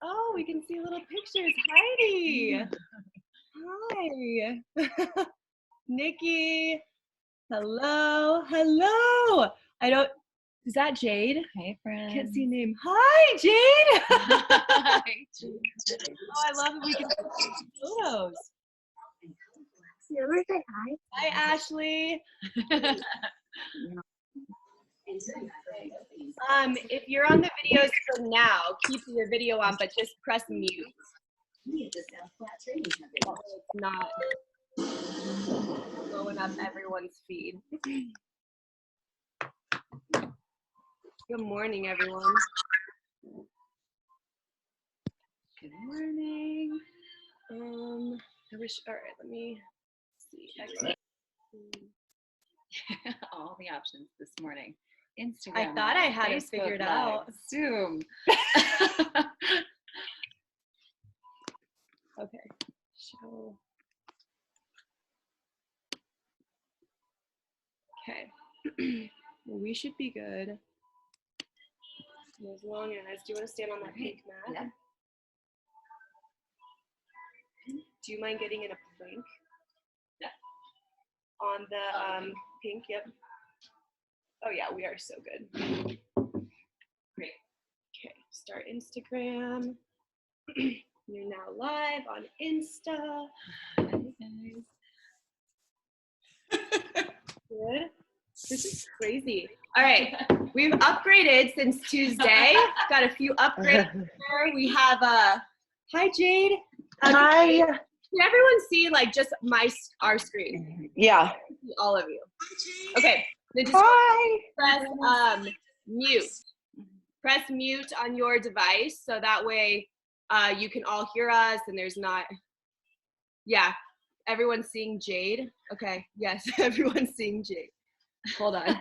Oh, we can see little pictures. Heidi. Hi. Nikki. Hello. Hello. Is that Jade? Hey, friend. Can't see your name. Hi, Jade. Oh, I love it. We can see photos. You ever say hi? Hi, Ashley. If you're on the videos for now, keep your video on, but just press mute. It's not blowing up everyone's feed. Good morning, everyone. Good morning. I wish. All right, let me see. All the options this morning. Instagram. I thought I had it Facebook figured Live, out. Zoom. Okay. Show. Okay. Well, we should be good. As long as, do you want to stand on that pink mat? Yeah. Do you mind getting in a plank? Yeah. On the pink, yep. Oh yeah, we are so good. Great. Okay, start Instagram. You're now live on Insta. Good. This is crazy. All right, we've upgraded since Tuesday. Got a few upgrades here. We have hi Jade. Hi. Can everyone see like just our screen? Yeah. All of you. Okay. Then just Hi. press mute. Press mute on your device so that way you can all hear us and there's not. Yeah. Everyone's seeing Jade. Okay. Yes. Everyone's seeing Jade. Hold on.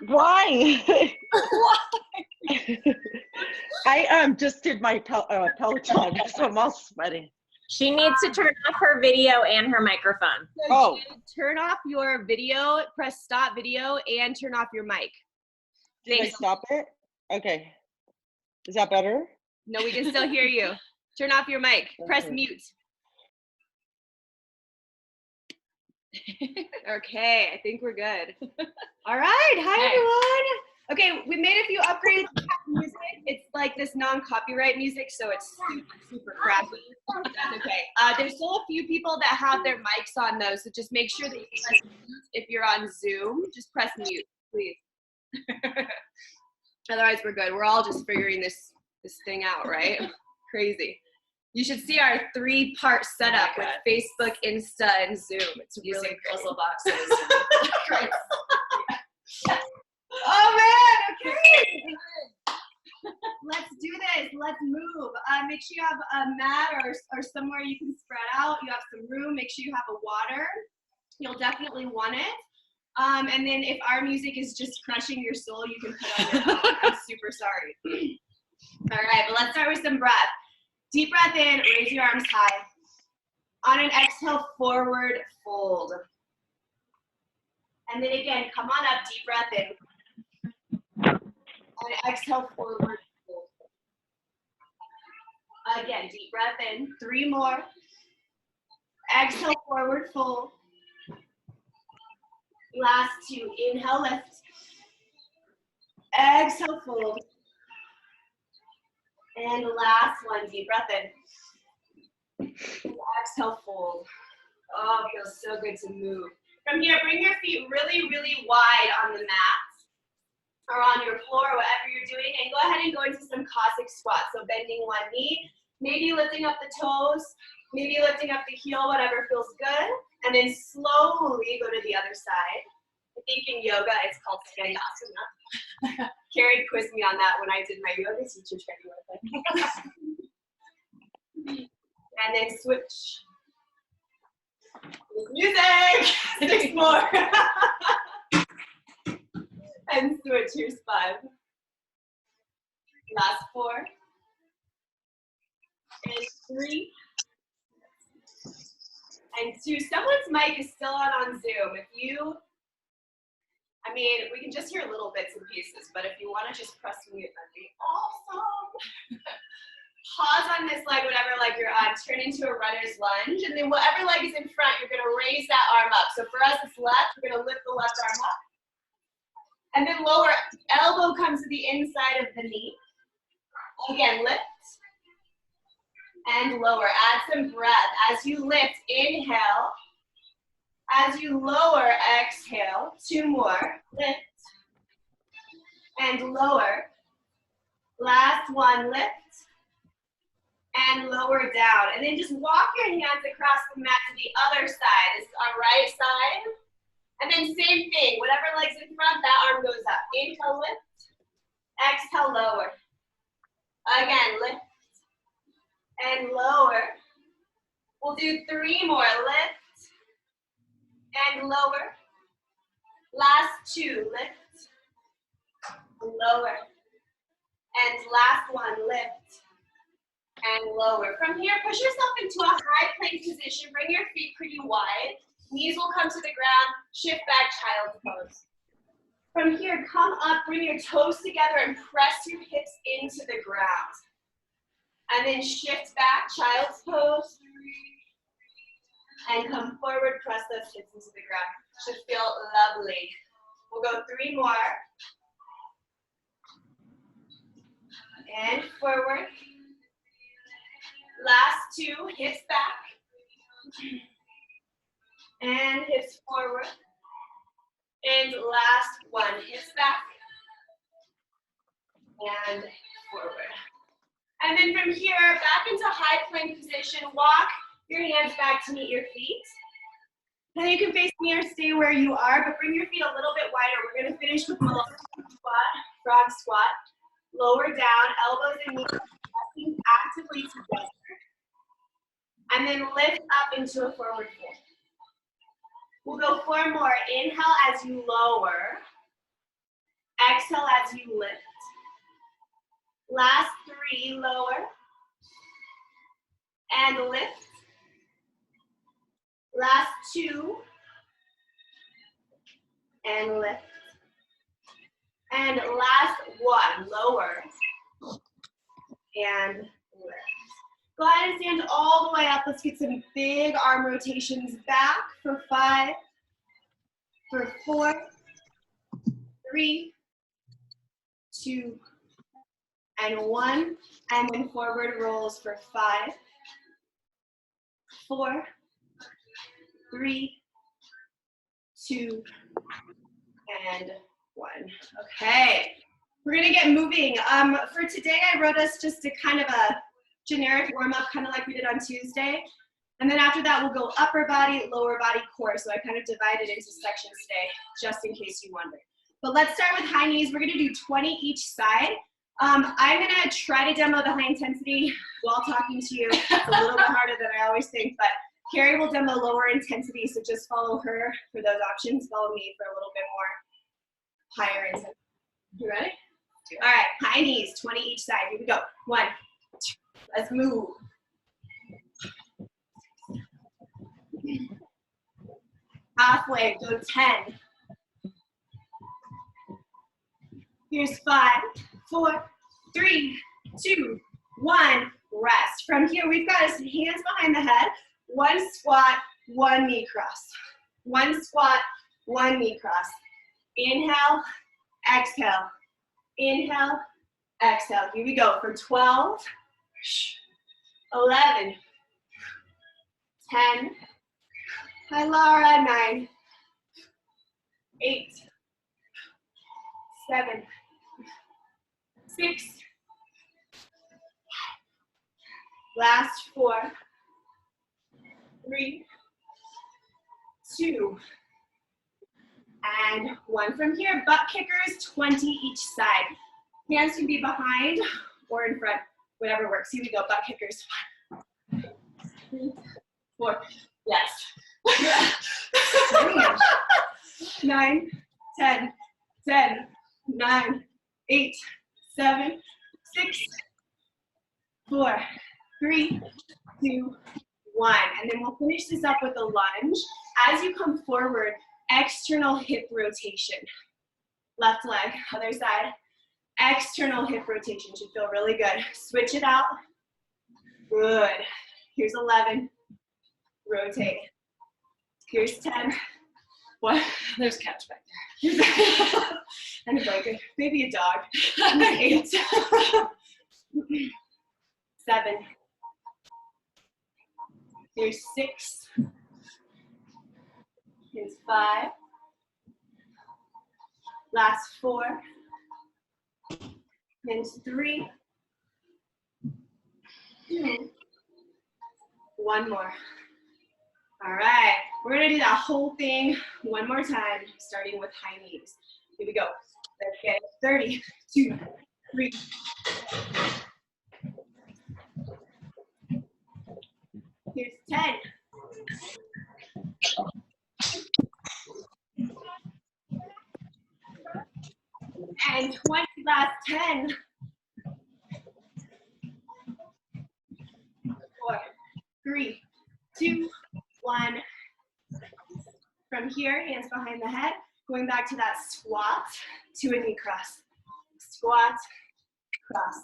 Why? Why? I just did my Peloton, so I'm all sweaty. She needs to turn off her video and her microphone. So Oh. Jade, turn off your video, press stop video, and turn off your mic. Did I stop it? Okay. Is that better? No, we can still hear you. Turn off your mic. Press mute. Okay, I think we're good. All right, hi everyone. Okay, we made a few upgrades to music. It's like this non-copyright music, so it's super crappy. That's okay. There's still a few people that have their mics on though, so just make sure that you press mute if you're on Zoom. Just press mute, please. Otherwise, we're good. We're all just figuring this thing out, right? Crazy. You should see our 3-part setup with Facebook, Insta, and Zoom. It's really great. Puzzle boxes. Great. Oh man, okay. Let's do this. Let's move. Make sure you have a mat or somewhere you can spread out. You have some room. Make sure you have a water. You'll definitely want it. And then if our music is just crushing your soul, you can put on your own. I'm super sorry. All right, but let's start with some breath. Deep breath in, raise your arms high. On an exhale, forward fold. And then again, come on up, deep breath in. On an exhale, forward fold. Again, deep breath in, 3 more. Exhale, forward fold. Last 2, inhale, lift. Exhale, fold. And last one, deep breath in. Exhale, fold. Oh, it feels so good to move. From here, bring your feet really, really wide on the mat or on your floor, whatever you're doing, and go ahead and go into some Cossack squats. So bending one knee, maybe lifting up the toes, maybe lifting up the heel, whatever feels good, and then slowly go to the other side. I think in yoga, it's called Skandasana. Keri quizzed me on that when I did my yoga teacher training with her. And then switch. Music! 6 more. And switch. Here's 5. Last 4. And 3. And 2. Someone's mic is still on Zoom. If you, I mean, we can just hear little bits and pieces, but if you want to just press mute, that'd be pause on this leg, whatever leg you're on, turn into a runner's lunge, and then whatever leg is in front, you're gonna raise that arm up. So for us, it's left, we're gonna lift the left arm up. And then lower elbow comes to the inside of the knee. Again, lift. And lower, add some breath. As you lift, inhale. As you lower, exhale. 2 more, lift. And lower. Last one, lift. And lower down. And then just walk your hands across the mat to the other side. This is our right side. And then same thing, whatever leg's in front, that arm goes up. Inhale, lift. Exhale, lower. Again, lift. And lower. We'll do 3 more, lift. And lower. Last 2, lift. Lower. And last one, lift. And lower. From here, push yourself into a high plank position. Bring your feet pretty wide. Knees will come to the ground. Shift back, child's pose. From here, come up, bring your toes together and press your hips into the ground. And then shift back, child's pose. And come forward, press those hips into the ground. Should feel lovely. We'll go 3 more. And forward. Last 2, hips back. And hips forward. And last one, hips back. And forward. And then from here, back into high plank position. Walk your hands back to meet your feet. Now you can face me or stay where you are, but bring your feet a little bit wider. We're gonna finish with a squat, frog squat. Lower down, elbows and knees pressing actively together. And then lift up into a forward fold. We'll go 4 more. Inhale as you lower. Exhale as you lift. Last 3, lower. And lift. Last 2. And lift. And last 1, lower. And lift. Go ahead and stand all the way up. Let's get some big arm rotations back for 5, for 4, 3, 2, and 1. And then forward rolls for 5, 4, 3, 2, and 1. Okay, we're gonna get moving. For today, I wrote us just a kind of a generic warm-up, kind of like we did on Tuesday. And then after that, we'll go upper body, lower body, core. So I kind of divided into sections today, just in case you wondered. But let's start with high knees. We're gonna do 20 each side. I'm gonna try to demo the high intensity while talking to you. It's a little bit harder than I always think, but Keri will demo lower intensity, so just follow her for those options. Follow me for a little bit more higher intensity. You ready? All right, high knees, 20 each side. Here we go. 1, 2, let's move. Halfway, go 10. Here's 5, 4, 3, 2, 1. Rest. From here, we've got hands behind the head. 1 squat, 1 knee cross. 1 squat, 1 knee cross. Inhale, exhale. Inhale, exhale. Here we go for 12, 11, 10. Hi, Laura. 9, 8, 7, 6. Last 4, 3, 2, and 1. From here, butt kickers, 20 each side. Hands can be behind or in front, whatever works. Here we go, butt kickers. 1, 2, 3, 4, yes. 9, 10, 10, 9, 8, 7, 6, 4, 3, 2, 1. And then we'll finish this up with a lunge. As you come forward, external hip rotation. Left leg, other side. External hip rotation should feel really good. Switch it out. Good. Here's 11. Rotate. Here's 10. What? There's cats back there. And a blanket. Maybe a dog. 8. 7. Here's 6. Here's 5. Last 4. And 3. 2. 1 more. All right, we're gonna do that whole thing one more time, starting with high knees. Here we go. Let's get 30, 2, 3. Here's 10. And 20, last 10. 4, 3, 2, 1. From here, hands behind the head, going back to that squat to a knee cross. Squat, cross.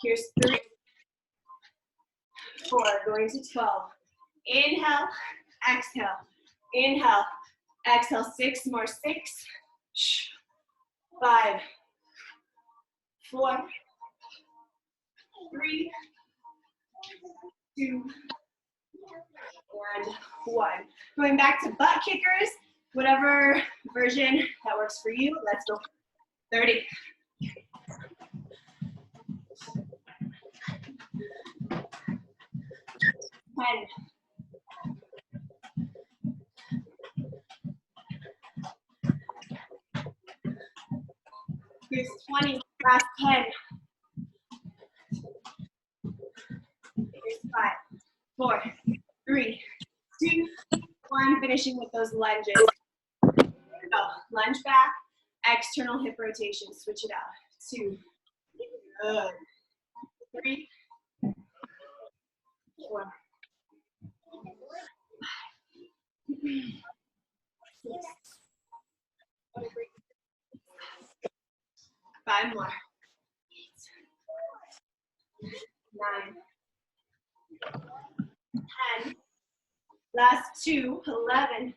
Here's 3, 4, going to 12. Inhale, exhale. Inhale, exhale. 6 more. 6, 5, 4, 3, 2, and 1. Going back to butt kickers, whatever version that works for you. Let's go. 30. 10. 20. Last 10. Here's 5, 4, 3, 2, 1. Finishing with those lunges. There we go. Lunge back. External hip rotation. Switch it out. 2. Good. 3, 4, 5 more. 9, 10. Last 2, 11.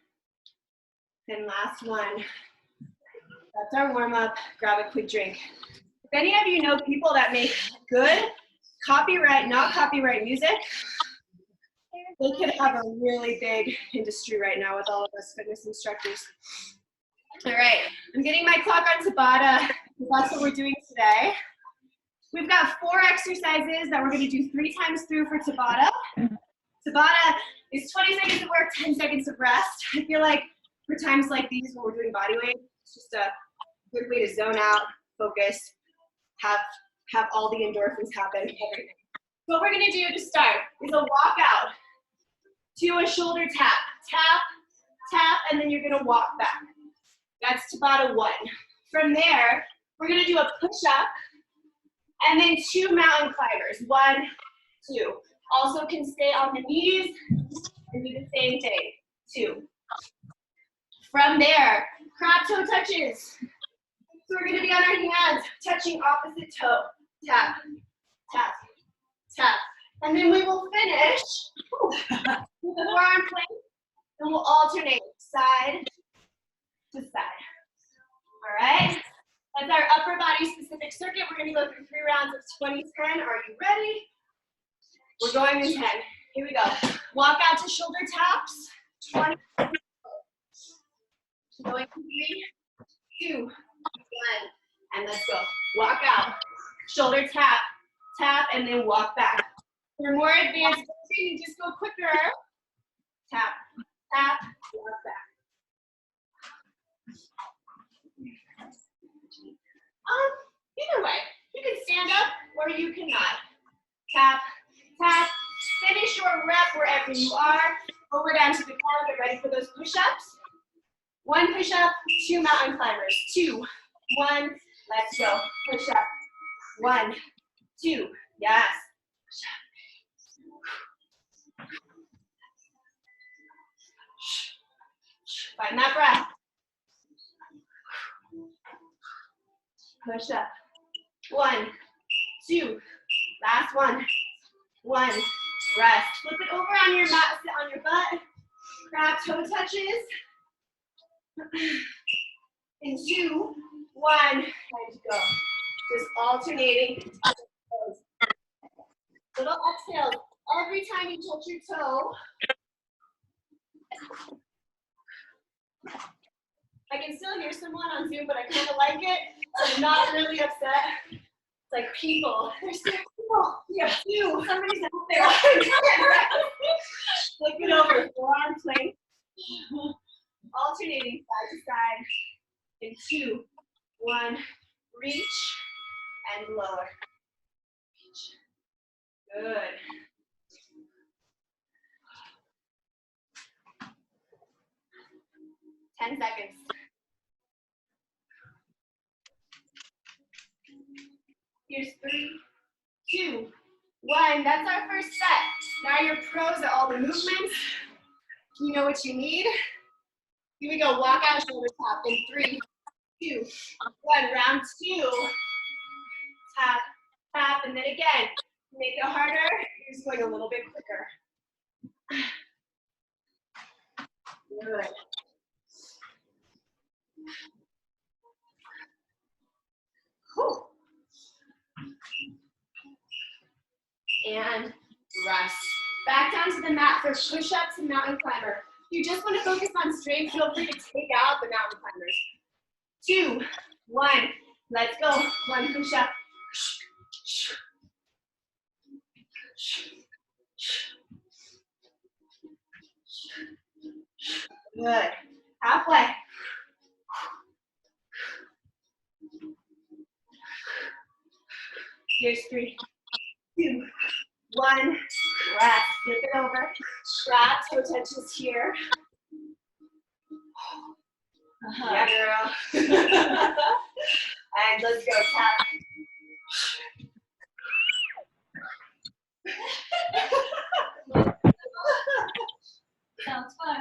And last 1. That's our warm up. Grab a quick drink. If any of you know people that make good copyright, not copyright music, they could have a really big industry right now with all of us fitness instructors. All right, I'm getting my clock on Tabata. That's what we're doing today. We've got 4 exercises that we're going to do 3 times through for Tabata. Tabata is 20 seconds of work, 10 seconds of rest. I feel like for times like these when we're doing body weight, it's just a good way to zone out, focus, have all the endorphins happen, everything. What we're going to do to start is a walk out to a shoulder tap. Tap, tap, and then you're going to walk back. That's Tabata 1. From there, we're going to do a push-up and then 2 mountain climbers. 1, 2. Also can stay on the knees and do the same thing. 2. From there, crab toe touches. So we're going to be on our hands, touching opposite toe. Tap, tap, tap. And then we will finish with a forearm plank, and we'll alternate side to side. All right? That's our upper body specific circuit. We're going to go through 3 rounds of 20-10. Are you ready? We're going in 10. Here we go. Walk out to shoulder taps. 20. Going 3, 2, 1. And let's go. Walk out. Shoulder tap, tap, and then walk back. For more advanced coaching, just go quicker. Tap, tap, walk back. Either way, you can stand up or you cannot. Tap, tap. Finish your rep wherever you are. Over down to the ground. Get ready for those push-ups. 1 push-up, 2 mountain climbers. 2, 1. Let's go. Push-up. 1, 2. Yes. Find that breath. Push up. 1, 2. Last one. 1, rest. Flip it over on your mat, sit on your butt. Grab toe touches. In 2, 1, and go. Just alternating. Little exhales every time you touch your toe. I can still hear someone on Zoom, but I kind of like it, so I'm not really upset. It's like people. There's still people. Yeah, you. Somebody's out there. Flip it over. Forearm plank. Alternating side to side. In 2, 1. Reach and lower. Reach. Good. Ten seconds. Here's 3, 2, 1. That's our first set. Now you're pros at all the movements. You know what you need. Here we go. Walk out, shoulder tap. In 3, 2, 1. Round 2. Tap, tap, and then again. Make it harder. You're just going a little bit quicker. Good. Whew. And rest. Back down to the mat for push-ups and mountain climber. If you just want to focus on strength, feel free to take out the mountain climbers. 2, 1. Let's go. 1 push-up. Good. Halfway. Here's 3, 2, 1. Rest. Flip it over. Grab toe touches here. Yeah, girl. And let's go. Tap. Sounds fun.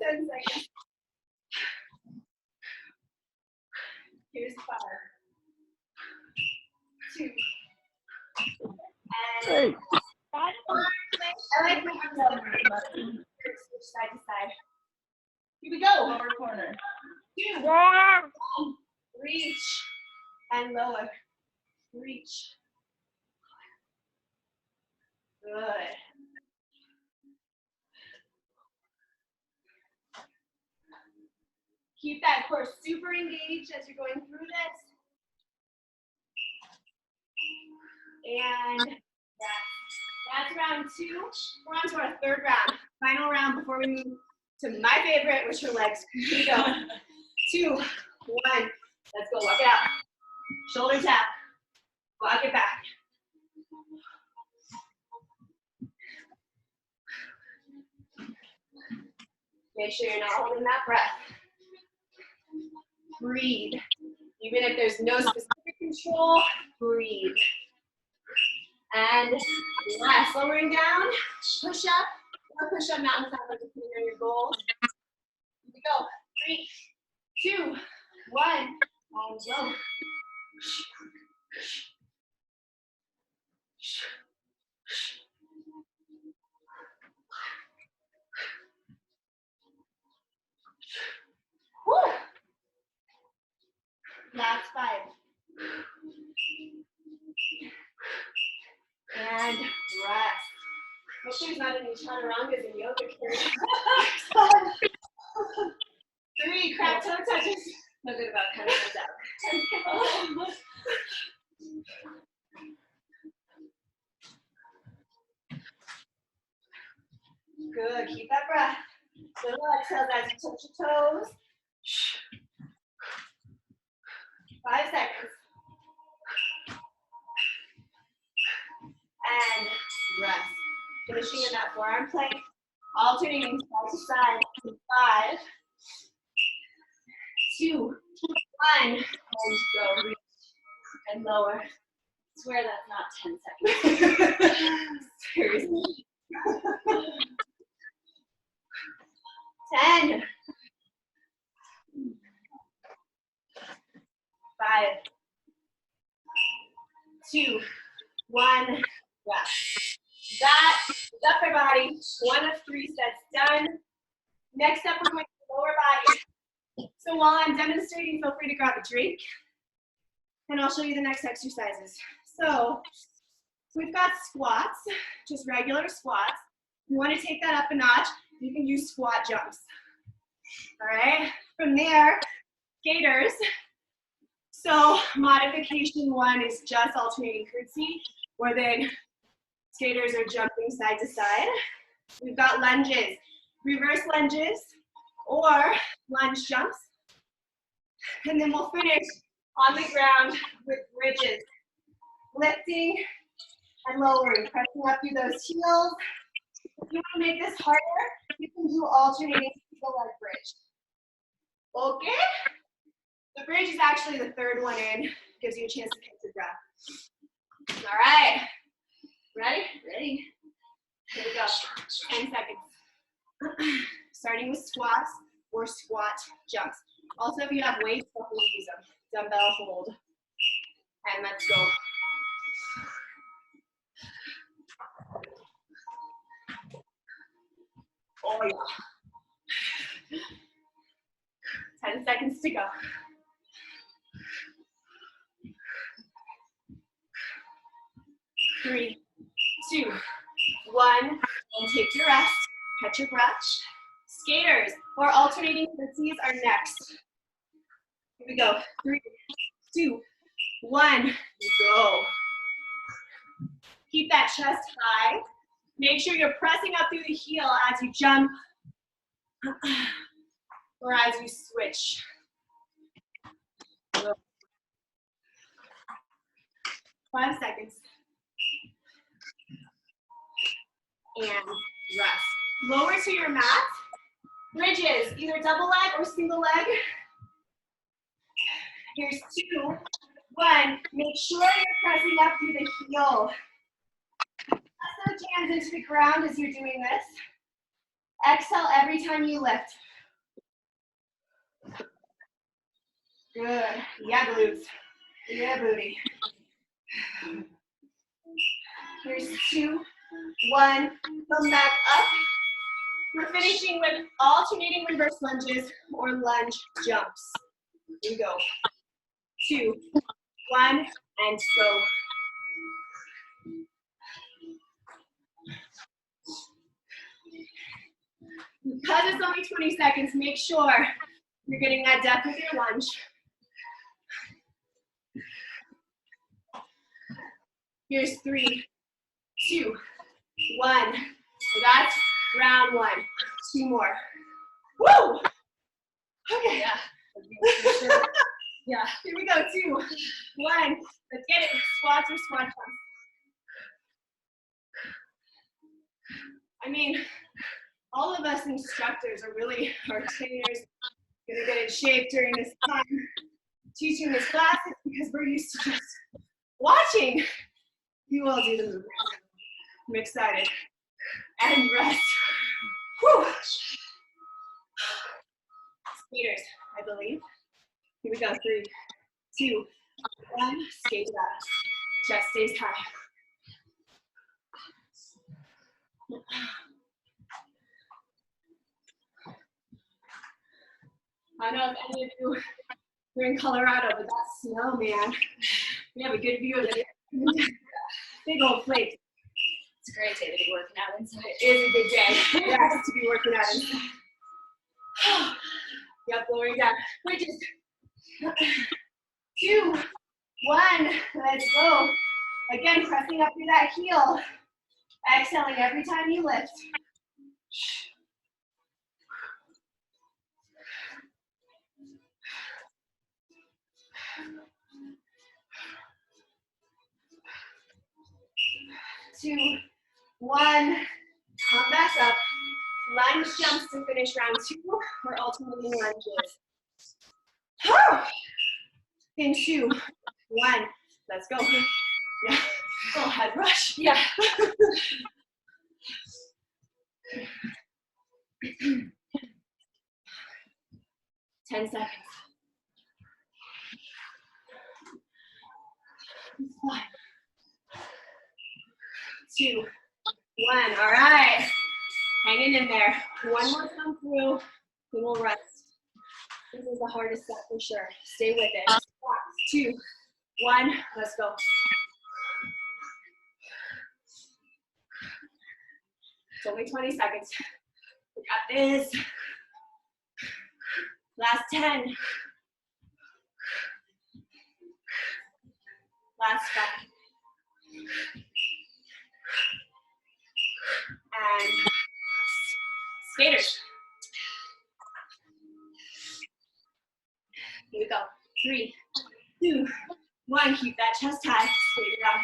10 seconds. Here's 5, 2, and Hey. I like my switch side to side. Here we go. Lower corner. 2, 1. Reach and lower. Reach. Good. Keep that core super engaged as you're going through this. And that's round 2. We're on to our 3rd round. Final round before we move to my favorite, which are legs. Here we go. 2, 1. Let's go. Walk it out. Shoulder tap. Walk it back. Make sure you're not holding that breath. Breathe. Even if there's no specific control, breathe. And last, lowering down, push up, or push up mountain climber depending on your goals. Here we go. 3, 2, 1, and go. Woo. Last 5. And rest. Hope there's not any chaturangas in yoga, Keri. 3, crab toe touches. No good about cutting those out. Good, keep that breath. Little exhales as you touch your toes. 5 seconds. And rest. Finishing in that forearm plank. Alternating side to side. 5, 2, 1. And go. Reach and lower. I swear that's not 10 seconds. Seriously. 10. 5, 2, 1. Rest. That is upper body. 1 of 3 sets done. Next up, we're going to lower body. So while I'm demonstrating, feel free to grab a drink, and I'll show you the next exercises. So we've got squats, just regular squats. You want to take that up a notch, you can use squat jumps. All right, from there, skaters. So modification 1 is just alternating curtsy, where then skaters are jumping side to side. We've got lunges, reverse lunges, or lunge jumps. And then we'll finish on the ground with bridges, lifting and lowering, pressing up through those heels. If you want to make this harder, you can do alternating single leg bridge. Okay? The bridge is actually the third one in, gives you a chance to catch your breath. All right. Ready? Ready. Here we go. 10 seconds. Starting with squats or squat jumps. Also, if you have weights, definitely use them. Dumbbell hold. And let's go. Oh yeah. 10 seconds to go. 3, 2, 1, and take your rest. Catch your breath. Skaters or alternating curtsies are next. Here we go. 3, 2, 1, go. Keep that chest high. Make sure you're pressing up through the heel as you jump or as you switch. 5 seconds. And rest. Lower to your mat. Bridges, either double leg or single leg. Here's 2, 1. Make sure you're pressing up through the heel. Press those hands into the ground as you're doing this. Exhale every time you lift. Good. Yeah, glutes. Yeah, booty. Here's 2, 1. Come back up. We're finishing with alternating reverse lunges or lunge jumps. Here we go. 2, 1, and go. Because it's only 20 seconds, make sure you're getting that depth with your lunge. Here's 3, 2, 1. So that's round 1. 2 more. Woo! Okay. Yeah. Yeah. Here we go. 2, 1. Let's get it. Squats or squat jumps. I mean, all of us instructors are really, our trainers, gonna get in shape during this time teaching this class because we're used to just watching you all do the movement. I'm excited. And rest. Whew. Skaters, I believe. Here we go. 3, 2, 1. Skate it up. Chest stays high. I don't know if any of you are in Colorado, but that snow, man. We have a good view of it. Big old flakes. It's a great day to be working out inside. It is a good day. Yes, to be working out inside. Yep, lowering down. Bridges. 2, 1. Let's go. Again, pressing up through that heel. Exhaling every time you lift. Two, 1. Come back up. Lunge jumps to finish round 2, or alternating lunges. In 2, 1. Let's go. Yeah. Oh, head rush. Yeah. 10 seconds. 5, 2, 1. All right. Hanging in there. One more come through, then we'll rest. This is the hardest set for sure. Stay with it. 2, 1, let's go. It's only 20 seconds. We got this. Last 10. Last 5. And skaters. Here we go. 3, 2, 1. Keep that chest high. Straight it out.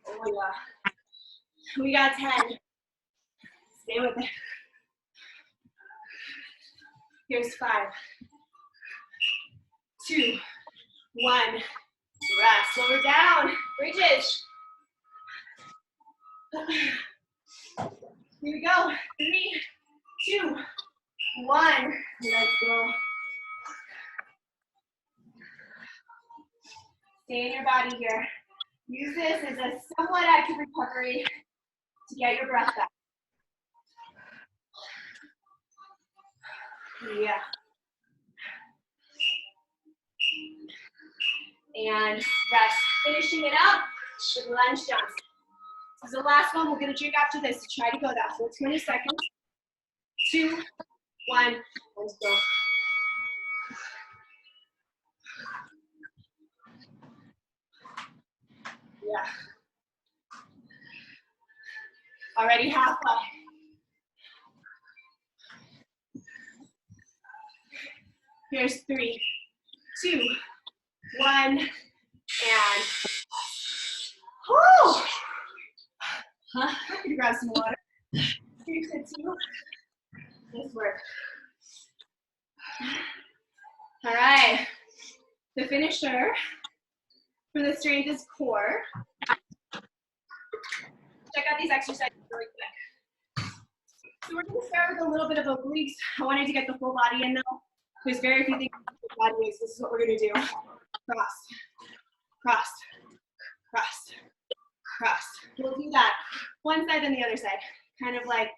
Oh yeah. We got 10. Stay with it. Here's 5, 2, 1. Rest. Lower down. Bridges. Here we go. 3, 2, 1. Let's go. Stay in your body here. Use this as a somewhat active recovery to get your breath back. Yeah. And rest. Finishing it up with lunge jumps. This is the last one. We'll get a drink after this to try to go that full 20 seconds. 2, 1, let's go. Yeah. Already halfway. Here's 3, 2, 1, and whoo! I could grab some water. 3, 2. Nice work. All right. The finisher for the strength is core. Check out these exercises really quick. So we're going to start with a little bit of obliques. I wanted to get the full body in though. There's very few things with body weights. This is what we're going to do. Cross, cross, cross, cross. We'll do that one side then the other side. Kind of like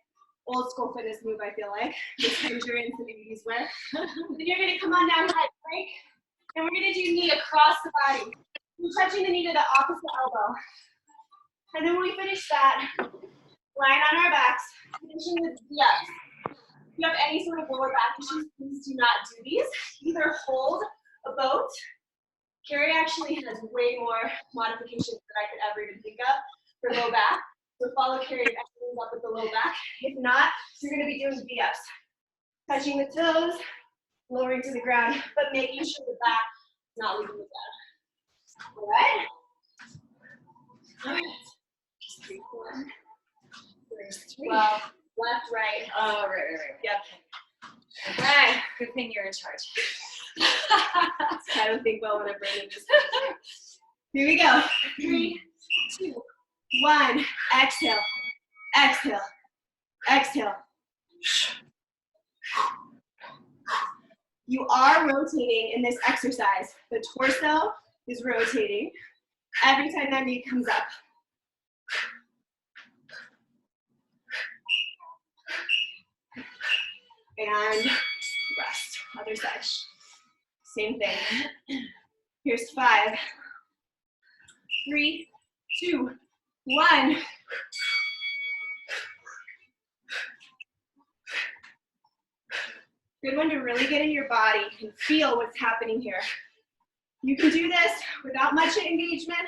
old school fitness move, I feel like. Just bend your ends and knees where. Then you're going to come on down, head break. And we're going to do knee across the body. We're touching the knee to the opposite elbow. And then when we finish that, lying on our backs, finishing with dips. If you have any sort of lower back issues, please do not do these. Either hold a boat. Keri actually has way more modifications than I could ever even think of for low back. So follow Keri and exercise up with the low back. If not, you're going to be doing V-ups. Touching the toes, lowering to the ground, but making sure the back is not leaving the ground. All right? All right. 3, 4. There's 12. Left, right. Oh, right. Yep. All right. Good thing you're in charge. I don't think well when I'm bringing this. Here we go. 3, 2, 1. Exhale. Exhale. Exhale. You are rotating in this exercise. The torso is rotating every time that knee comes up. And rest. Other side. Same thing. Here's 5, 3, 2, 1. Good one to really get in your body and feel what's happening here. You can do this without much engagement,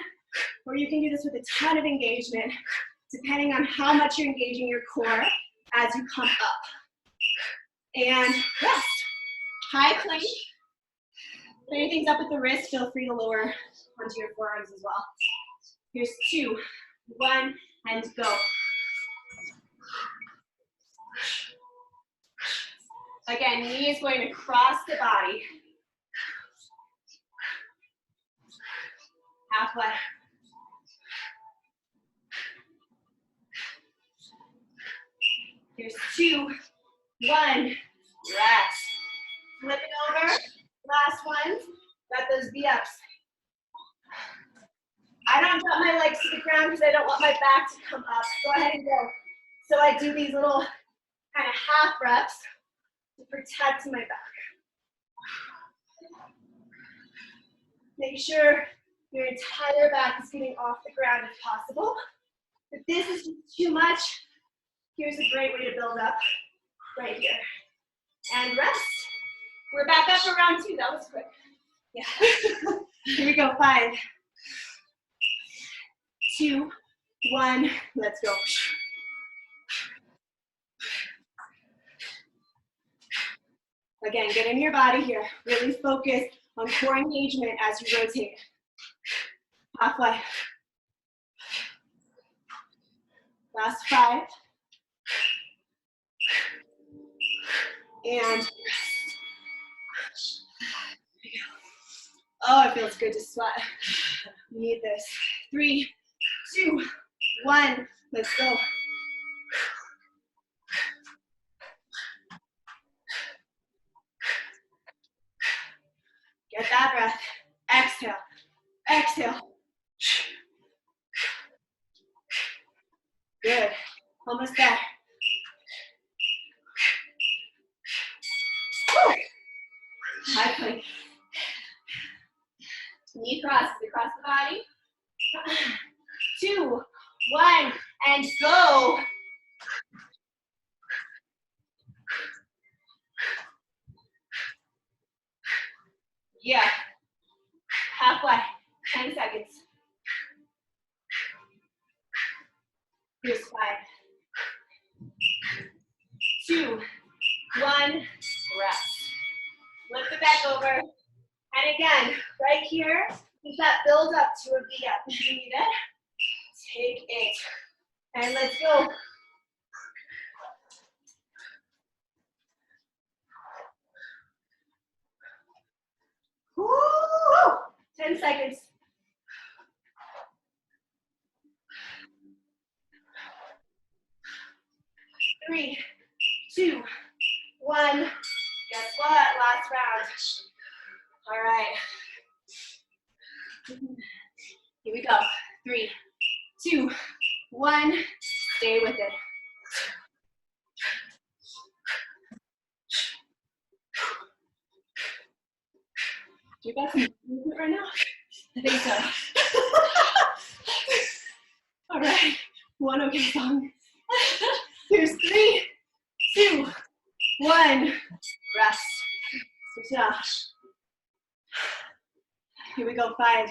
or you can do this with a ton of engagement, depending on how much you're engaging your core as you come up. And rest. High plank. If anything's up at the wrist, feel free to lower onto your forearms as well. Here's 2, 1, and go. Again, knee is going to cross the body. Halfway. Here's 2, 1, rest. Flip it over. Last one. Got those V-ups I don't drop my legs to the ground because I don't want my back to come up. Go ahead and go. So I do these little kind of half reps to protect my back. Make sure your entire back is getting off the ground if possible. If this is just too much, here's a great way to build up right here. And rest. We're back up for round 2. That was quick. Yeah. Here we go. 5, 2, 1. Let's go. Again, get in your body here. Really focus on core engagement as you rotate. Halfway. Last 5. And oh, it feels good to sweat. You need this. 3, 2, 1. Let's go. Get that breath. Exhale. Exhale. Good. Almost there. Woo. High plank. Knee crosses across the body. 2, 1, and go. Yeah. Halfway. 10 seconds. Here's 5, 2, 1. Rest. Flip the back over. And again, right here, is that build up to a V up. If you need it, take it. And let's go. Woo! 10 seconds. 3, 2, 1. Guess what? Last round. All right. Here we go. 3, 2, 1. Stay with it. Do you got some movement right now? I think so. All right. One okay song. Here's 3, 2, 1. Rest. Switch it off. Here we go. 5,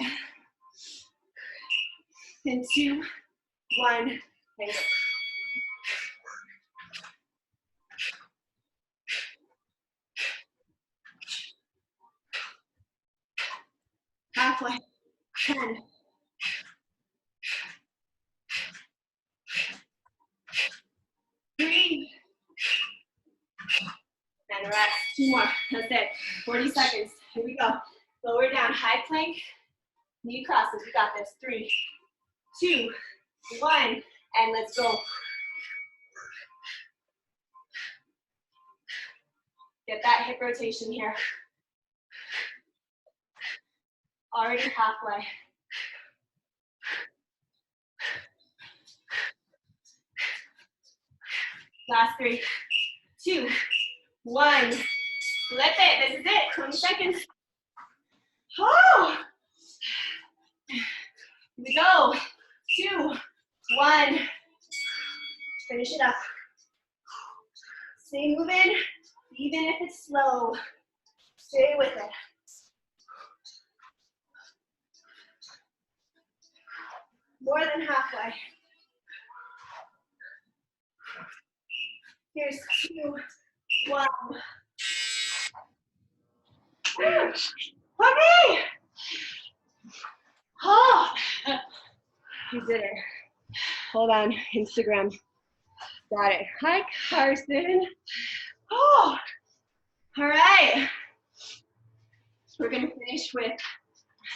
and 2, 1. And go. Halfway. 10. 3. And rest. 2 more. That's it. 40 seconds. Here we go. Lower down. High plank. Knee crosses. We got this. 3, 2, 1. And let's go. Get that hip rotation here. Already halfway. Last 3, 2, 1. Flip it. This is it. 20 seconds. Oh! Here we go. 2, 1. Finish it up. Stay moving, even if it's slow. Stay with it. More than halfway. Here's 2, 1. Okay. Oh, you did it. Hold on, Instagram. Got it. Hi, Carson. Oh, all right. We're gonna finish with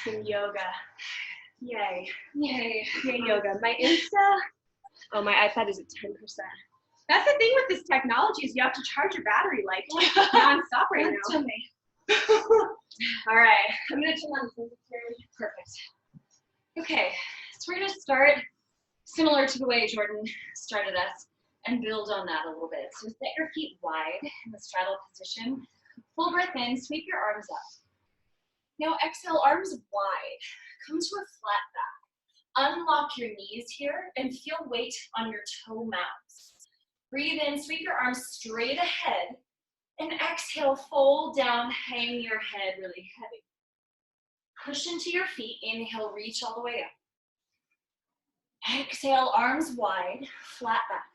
some yoga. Yay. Yay. Yay, yoga. My Insta, oh, my iPad is at 10%. That's the thing with this technology is you have to charge your battery like non-stop right now. All right, I'm gonna turn on the sensitivity. Perfect. Okay, we're gonna start similar to the way Jourdan started us and build on that a little bit. So set your feet wide in the straddle position. Full breath in, sweep your arms up. Now exhale, arms wide. Come to a flat back. Unlock your knees here and feel weight on your toe mounts. Breathe in, sweep your arms straight ahead. And exhale, fold down, hang your head really heavy. Push into your feet, inhale, reach all the way up. Exhale, arms wide, flat back.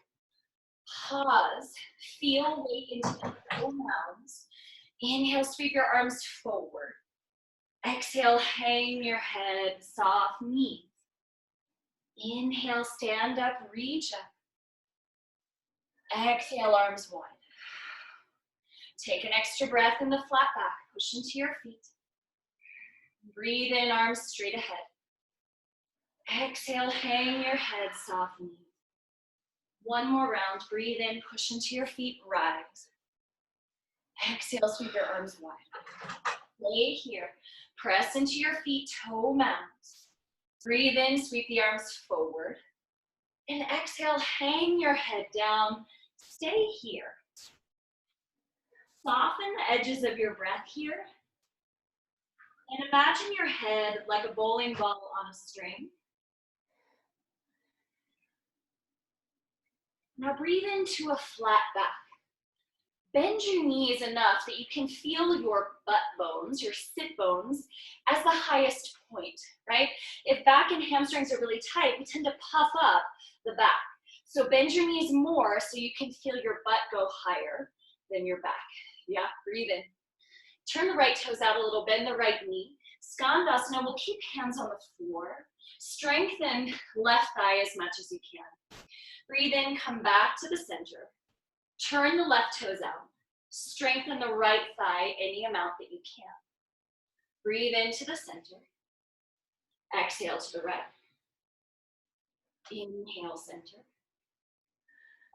Pause, feel weight into the toe mounds. Inhale, sweep your arms forward. Exhale, hang your head, soft knees. Inhale, stand up, reach up. Exhale, arms wide. Take an extra breath in the flat back. Push into your feet. Breathe in, arms straight ahead. Exhale, hang your head, soft knees. One more round. Breathe in, push into your feet, rise. Exhale, sweep your arms wide. Stay here. Press into your feet, toe mounts. Breathe in, sweep the arms forward. And exhale, hang your head down. Stay here. Soften the edges of your breath here. And imagine your head like a bowling ball on a string. Now breathe into a flat back. Bend your knees enough that you can feel your butt bones, your sit bones, as the highest point, right? If back and hamstrings are really tight, we tend to puff up the back. So bend your knees more so you can feel your butt go higher than your back. Yeah, breathe in. Turn the right toes out a little, bend the right knee. Skandasana, we'll keep hands on the floor. Strengthen left thigh as much as you can. Breathe in, come back to the center. Turn the left toes out. Strengthen the right thigh any amount that you can. Breathe into the center. Exhale to the right. Inhale, center.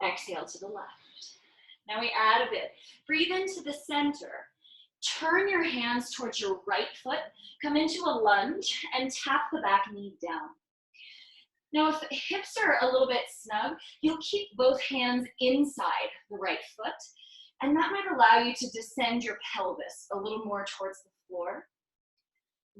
Exhale to the left. Now we add a bit. Breathe into the center. Turn your hands towards your right foot. Come into a lunge and tap the back knee down. Now, if hips are a little bit snug, you'll keep both hands inside the right foot, and that might allow you to descend your pelvis a little more towards the floor.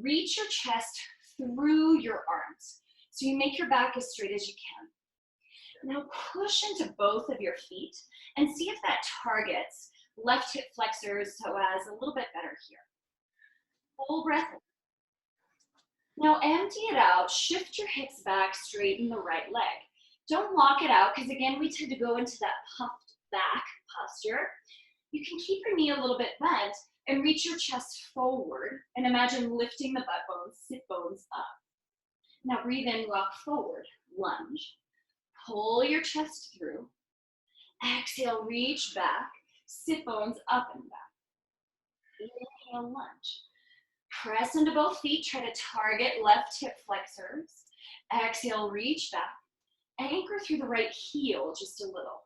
Reach your chest through your arms, so you make your back as straight as you can. Now, push into both of your feet and see if that targets left hip flexors so as a little bit better here. Full breath in. Now empty it out, shift your hips back, straighten the right leg. Don't lock it out, because again, we tend to go into that puffed back posture. You can keep your knee a little bit bent and reach your chest forward and imagine lifting the butt bones, sit bones up. Now breathe in, rock forward, lunge. Pull your chest through. Exhale, reach back, sit bones up and back. Inhale, lunge. Press into both feet, try to target left hip flexors. Exhale, reach back. Anchor through the right heel just a little.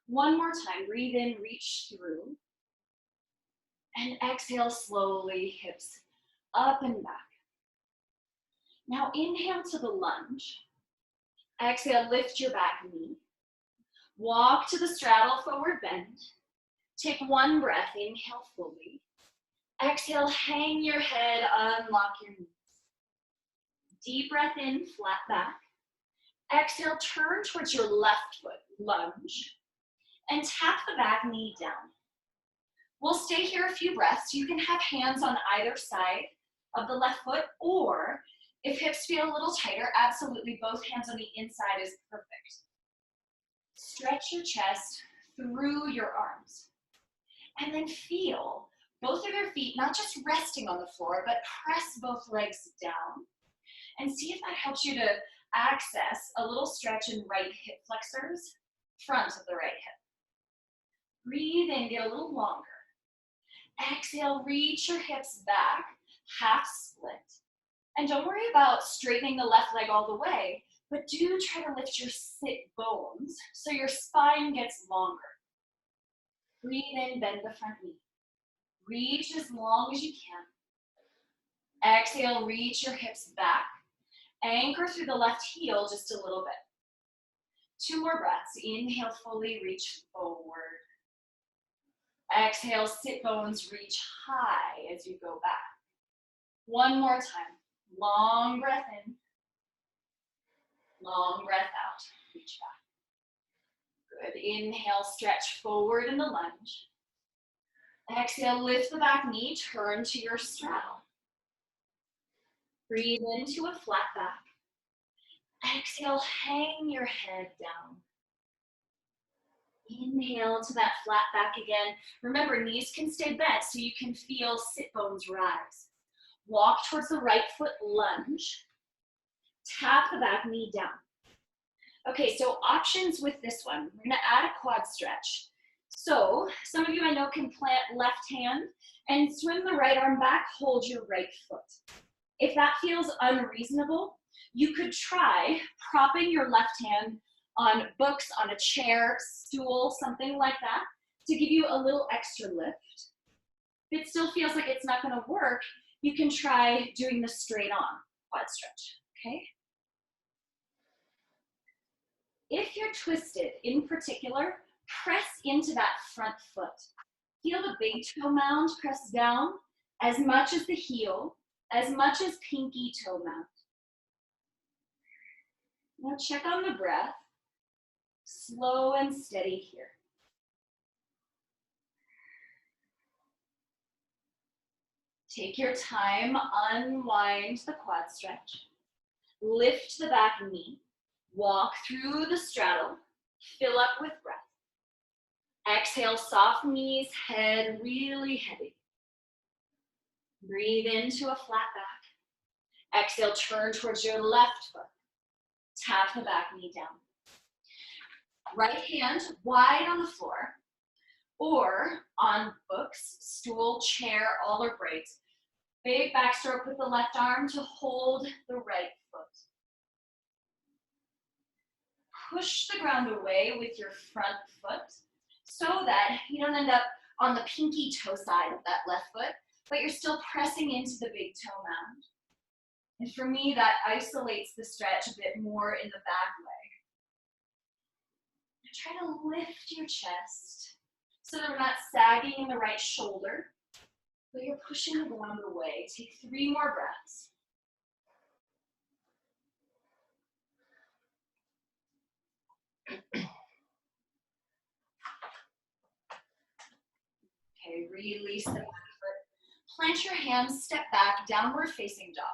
One more time, breathe in, reach through. And exhale slowly, hips up and back. Now inhale to the lunge. Exhale, lift your back knee. Walk to the straddle, forward bend. Take one breath, inhale fully. Exhale, hang your head, unlock your knees. Deep breath in, flat back. Exhale, turn towards your left foot, lunge. And tap the back knee down. We'll stay here a few breaths. You can have hands on either side of the left foot, or if hips feel a little tighter, absolutely both hands on the inside is perfect. Stretch your chest through your arms. And then feel both of your feet, not just resting on the floor, but press both legs down. And see if that helps you to access a little stretch in right hip flexors, front of the right hip. Breathe in, get a little longer. Exhale, reach your hips back, half split. And don't worry about straightening the left leg all the way, but do try to lift your sit bones so your spine gets longer. Breathe in, bend the front knee. Reach as long as you can. Exhale, reach your hips back. Anchor through the left heel just a little bit. 2 more breaths. Inhale, fully reach forward. Exhale, sit bones reach high as you go back. 1 more time. Long breath in. Long breath out. Reach back. Good. Inhale, stretch forward in the lunge. Exhale, lift the back knee, turn to your straddle. Breathe into a flat back. Exhale, hang your head down. Inhale to that flat back again. Remember, knees can stay bent so you can feel sit bones rise. Walk towards the right foot, lunge. Tap the back knee down. Okay, so options with this one. We're gonna add a quad stretch. So some of you I know can plant left hand and swim the right arm back, hold your right foot. If that feels unreasonable, you could try propping your left hand on books, on a chair, stool, something like that, to give you a little extra lift. If it still feels like it's not gonna work, you can try doing the straight on quad stretch, okay? If you're twisted in particular, press into that front foot. Feel the big toe mound press down as much as the heel, as much as pinky toe mound. Now check on the breath. Slow and steady here. Take your time, unwind the quad stretch. Lift the back knee. Walk through the straddle. Fill up with breath. Exhale, soft knees, head really heavy. Breathe into a flat back. Exhale, turn towards your left foot. Tap the back knee down. Right hand wide on the floor or on books, stool, chair, all are great. Big backstroke with the left arm to hold the right foot. Push the ground away with your front foot so that you don't end up on the pinky toe side of that left foot, but you're still pressing into the big toe mound. And for me, that isolates the stretch a bit more in the back leg. Try to lift your chest so that we're not sagging in the right shoulder, but you're pushing the ground away. Take 3 more breaths. Okay, release the back foot. Plant your hands, step back, downward facing dog.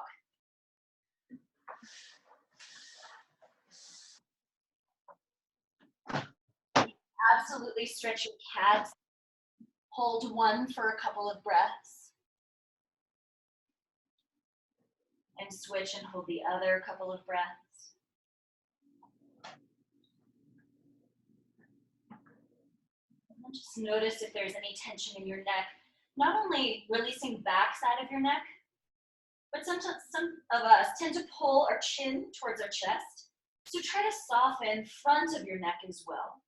Absolutely stretch your calves. Hold one for a couple of breaths. And switch and hold the other couple of breaths. And just notice if there's any tension in your neck. Not only releasing back side of your neck, but sometimes some of us tend to pull our chin towards our chest. So try to soften front of your neck as well.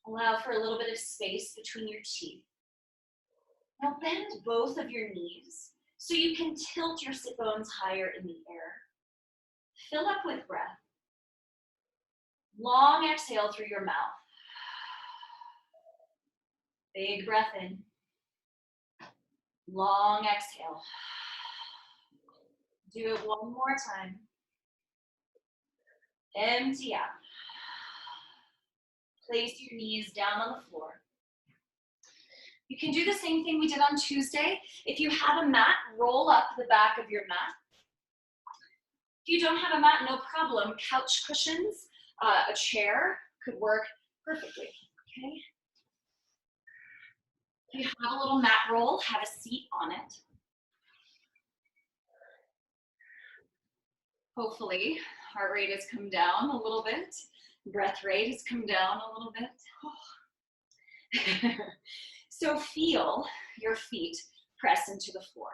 Allow for a little bit of space between your teeth. Now bend both of your knees so you can tilt your sit bones higher in the air. Fill up with breath. Long exhale through your mouth. Big breath in. Long exhale. Do it one more time. Empty out. Place your knees down on the floor. You can do the same thing we did on Tuesday. If you have a mat, roll up the back of your mat. If you don't have a mat, no problem. Couch cushions, a chair could work perfectly, okay? If you have a little mat roll, have a seat on it. Hopefully, heart rate has come down a little bit. Breath rate has come down a little bit. So feel your feet press into the floor.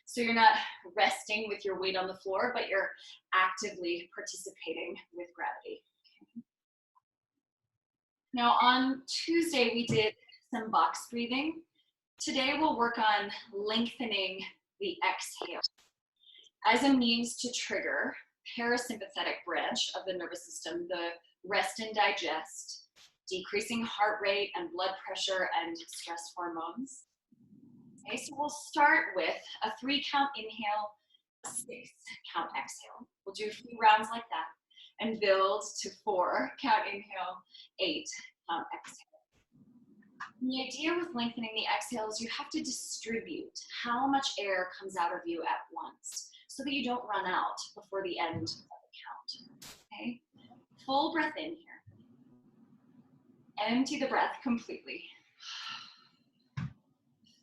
So you're not resting with your weight on the floor, but you're actively participating with gravity. Now on Tuesday, we did some box breathing. Today we'll work on lengthening the exhale. as a means to trigger parasympathetic branch of the nervous system, the rest and digest, decreasing heart rate and blood pressure and stress hormones. Okay, so we'll start with a 3-count inhale, 6-count exhale. We'll do a few rounds like that and build to 4-count inhale, 8-count exhale. The idea with lengthening the exhale is you have to distribute how much air comes out of you at once so that you don't run out before the end of the count. Okay? Full breath in here. Empty the breath completely.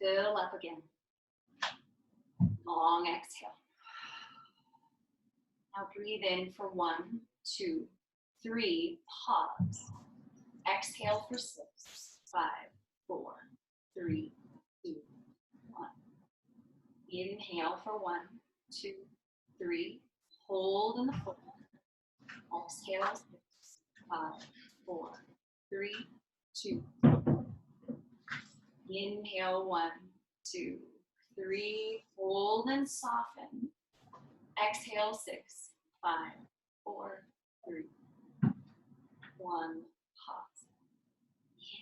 Fill up again. Long exhale. Now breathe in for 1, 2, 3, pause. Exhale for 6, 5, 4, 3, 2, 1. Inhale for 1, 2, 3. Hold in the foot. Exhale 6, 5, 4, 3, 2. Inhale 1, 2, 3. Hold and soften. Exhale 6, 5, 4, 3, 1. Pause.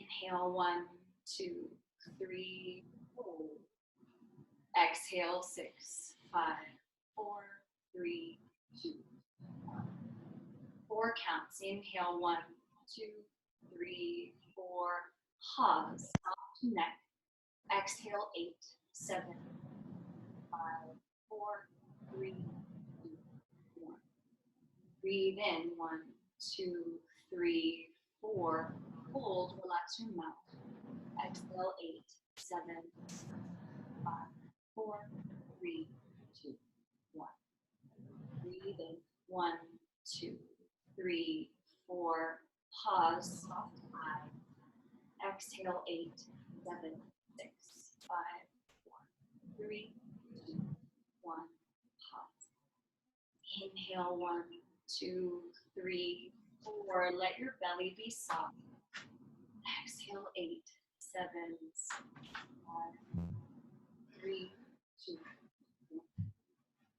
Inhale 1, 2, 3. Hold. Exhale 6, 5, 4, 3, 2, 1. 4 counts. Inhale 1, 2, 3, 4. Pause. Soft neck. Exhale 8, 7, 5, 4, 3, 2, 1. Breathe in 1, 2, 3, 4. Hold. Relax your mouth. Exhale 8, 7, 5, 4, 3, 2, 1. Breathe in 1, 2, 3, 4. Pause. Soft eye. Exhale 8, 7, 6, 5, 4, 3, 2, 1. Pause. Inhale 1, 2, 3, 4. Let your belly be soft. Exhale 8, 7, 6, 5, 3, 2, 1.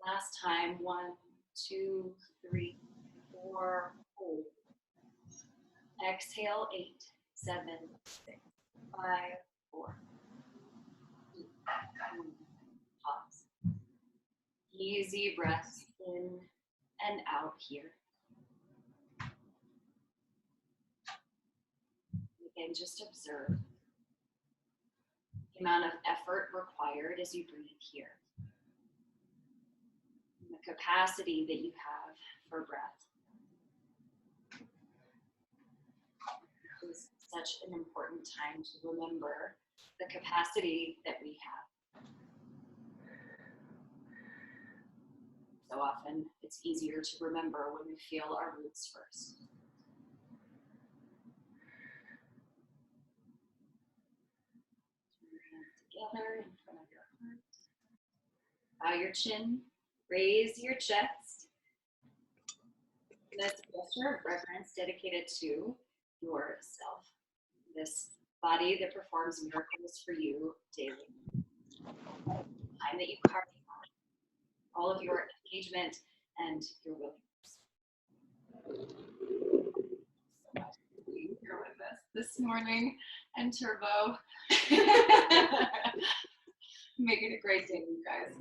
Last time. 1, 2, 3, 4. Hold. Exhale 8, 7, 6, 5, 4, 3, 2, 1. Pause. Easy breaths in and out here. Again, just observe the amount of effort required as you breathe here. And the capacity that you have for breath. Is such an important time to remember the capacity that we have. So often it's easier to remember when we feel our roots first. Turn your hands together in front of your heart. Bow your chin, raise your chest. And that's a gesture of reverence dedicated to yourself, this body that performs miracles for you daily. Time that you carve out, all of your engagement and your willingness. So much for being here with us this morning, and Turbo. Make it a great day, you guys.